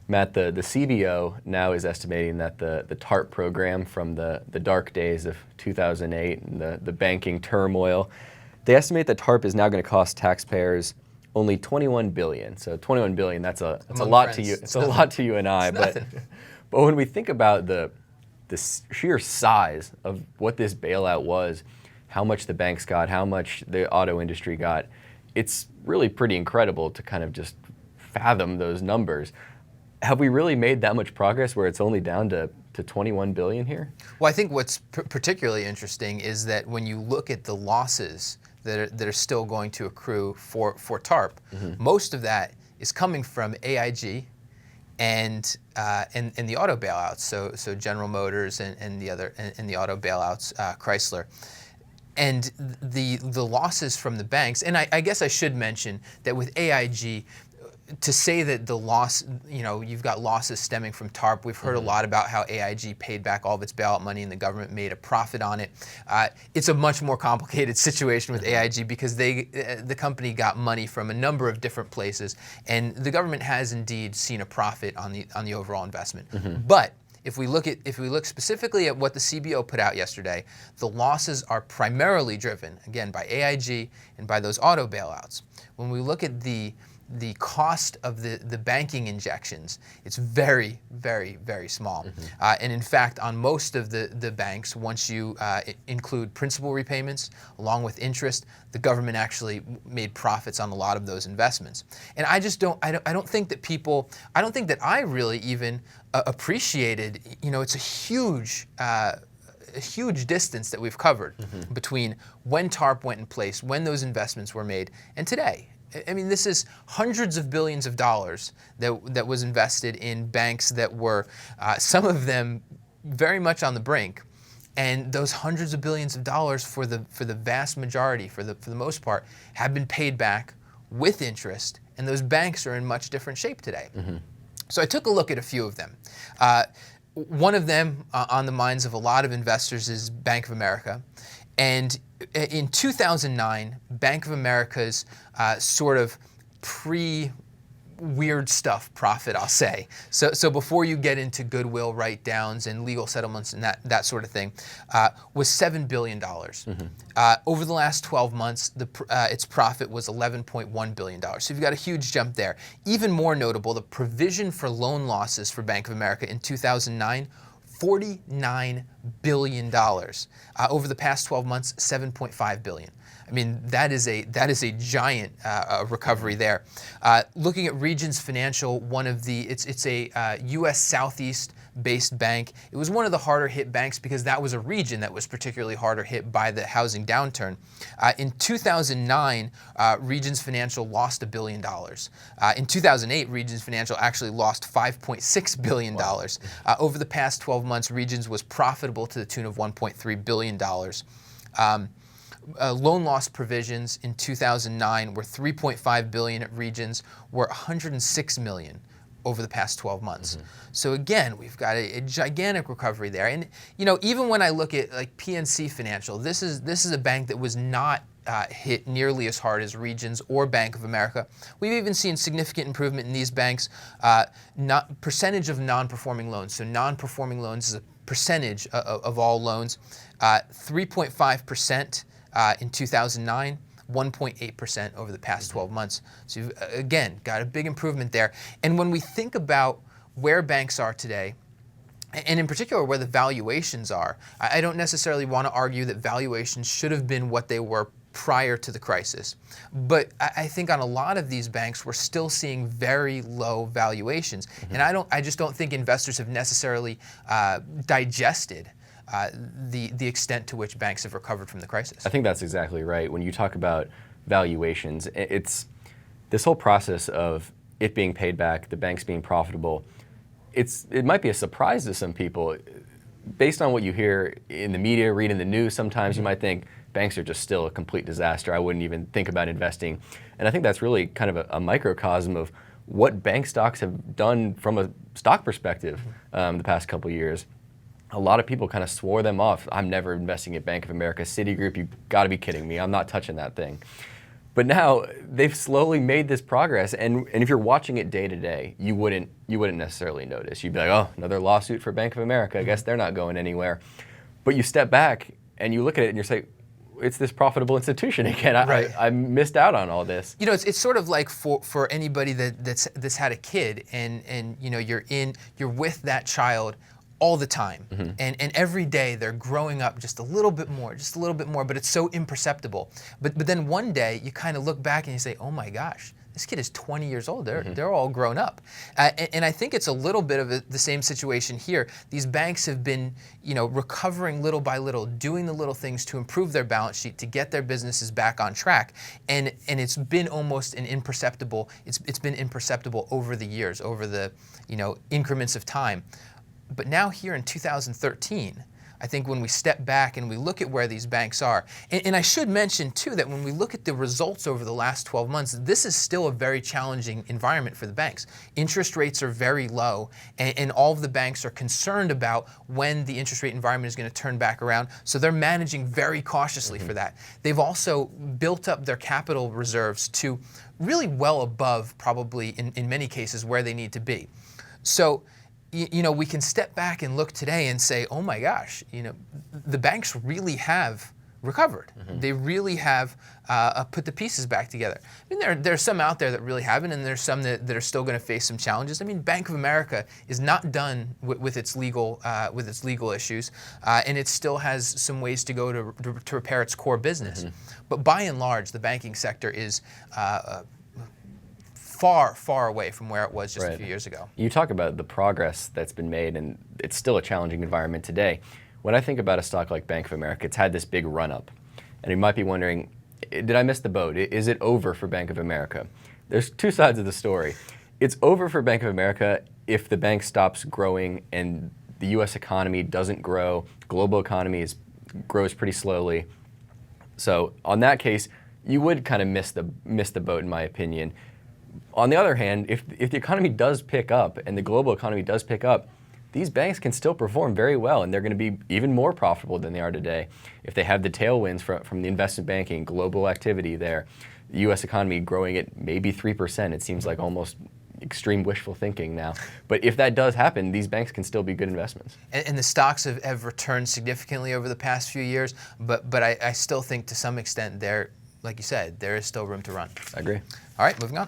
Matt, the CBO now is estimating that the TARP program from the dark days of 2008 and the banking turmoil, they estimate that TARP is now going to cost taxpayers only $21 billion. So $21 billion, that's a lot to you. It's a lot to you and I. But when we think about the sheer size of what this bailout was, how much the banks got, how much the auto industry got, it's really pretty incredible to kind of just fathom those numbers. Have we really made that much progress where it's only down to 21 billion here? Well, I think what's particularly interesting is that when you look at the losses that are still going to accrue for TARP, most of that is coming from AIG and the auto bailouts. So General Motors and the auto bailouts, Chrysler. And the losses from the banks, and I guess I should mention that with AIG, to say that the loss, you've got losses stemming from TARP. We've heard a lot about how AIG paid back all of its bailout money and the government made a profit on it. It's a much more complicated situation with AIG because the company got money from a number of different places, and the government has indeed seen a profit on the overall investment. But if we look specifically at what the CBO put out yesterday, the losses are primarily driven, again, by AIG and by those auto bailouts. When we look at the cost of the banking injections, it's very, very, very small. And in fact, on most of the banks, once you include principal repayments along with interest, the government actually made profits on a lot of those investments. And I don't think that I really even appreciated, it's a huge distance that we've covered between when TARP went in place, when those investments were made, and today. I mean, this is hundreds of billions of dollars that was invested in banks that were, some of them very much on the brink. And those hundreds of billions of dollars for the vast majority, for the most part, have been paid back with interest. And those banks are in much different shape today. So I took a look at a few of them. One of them on the minds of a lot of investors is Bank of America. And in 2009, Bank of America's sort of pre-weird stuff profit, I'll say. So before you get into goodwill write-downs and legal settlements and that sort of thing, was $7 billion. Over the last 12 months, its profit was $11.1 billion. So you've got a huge jump there. Even more notable, the provision for loan losses for Bank of America in 2009, $49 billion. Over the past 12 months, $7.5 billion. I mean, that is a giant recovery there. Looking at Regions Financial, it's a U.S. Southeast-based bank. It was one of the harder hit banks because that was a region that was particularly harder hit by the housing downturn. In 2009, Regions Financial lost $1 billion. In 2008, Regions Financial actually lost $5.6 billion. Wow. Over the past 12 months, Regions was profitable to the tune of $1.3 billion. Loan loss provisions in 2009 were $3.5 billion at Regions, were $106 million over the past 12 months. So again, we've got a gigantic recovery there. And even when I look at like PNC Financial, this is a bank that was not hit nearly as hard as Regions or Bank of America. We've even seen significant improvement in these banks. Percentage of non-performing loans. So non-performing loans is a percentage of all loans. 3.5%. In 2009, 1.8% over the past 12 months. So you've, again, got a big improvement there. And when we think about where banks are today, and in particular where the valuations are, I don't necessarily want to argue that valuations should have been what they were prior to the crisis. But I think on a lot of these banks, we're still seeing very low valuations. And I just don't think investors have necessarily digested the extent to which banks have recovered from the crisis. I think that's exactly right. When you talk about valuations, it's this whole process of it being paid back, the banks being profitable. It might be a surprise to some people. Based on what you hear in the media, read in the news, sometimes you might think banks are just still a complete disaster. I wouldn't even think about investing. And I think that's really kind of a microcosm of what bank stocks have done from a stock perspective the past couple of years. A lot of people kind of swore them off. I'm never investing at Bank of America. Citigroup, you've got to be kidding me. I'm not touching that thing. But now they've slowly made this progress, and if you're watching it day to day, you wouldn't necessarily notice. You'd be like, oh, another lawsuit for Bank of America. I guess they're not going anywhere. But you step back and you look at it and you're saying, it's this profitable institution again. Right. I missed out on all this. You know, it's sort of like for anybody that's had a kid, and you know, you're with that child all the time, and every day they're growing up just a little bit more, but it's so imperceptible. But then one day you kind of look back and you say, oh my gosh, this kid is 20 years old. They're all grown up, and I think it's a little bit of the same situation here. These banks have been, you know, recovering little by little, doing the little things to improve their balance sheet, to get their businesses back on track, and it's been almost an imperceptible. It's been imperceptible over the years, over the, you know, increments of time. But now here in 2013. I think when we step back and we look at where these banks are, and I should mention too that when we look at the results over the last 12 months, this is still a very challenging environment for the banks. Interest rates are very low, and all of the banks are concerned about when the interest rate environment is going to turn back around, so they're managing very cautiously for that. They've also built up their capital reserves to really well above, probably in many cases, where they need to be. So, you know, we can step back and look today and say, oh my gosh, you know, the banks really have recovered. They really have put the pieces back together. I mean, there's some out there that really haven't, and there's some that are still going to face some challenges. I mean, Bank of America is not done with its legal issues, and it still has some ways to go to repair its core business. But by and large, the banking sector is far, far away from where it was just a few years ago. You talk about the progress that's been made, and it's still a challenging environment today. When I think about a stock like Bank of America, it's had this big run up. And you might be wondering, did I miss the boat? Is it over for Bank of America? There's two sides of the story. It's over for Bank of America if the bank stops growing and the U.S. economy doesn't grow, global economy grows pretty slowly. So on that case, you would kind of miss the boat, in my opinion. On the other hand, if the economy does pick up and the global economy does pick up, these banks can still perform very well, and they're going to be even more profitable than they are today if they have the tailwinds from the investment banking, global activity there, the U.S. economy growing at maybe 3%. It seems like almost extreme wishful thinking now. But if that does happen, these banks can still be good investments. And the stocks have returned significantly over the past few years, but I still think to some extent like you said, there is still room to run. I agree. All right, moving on.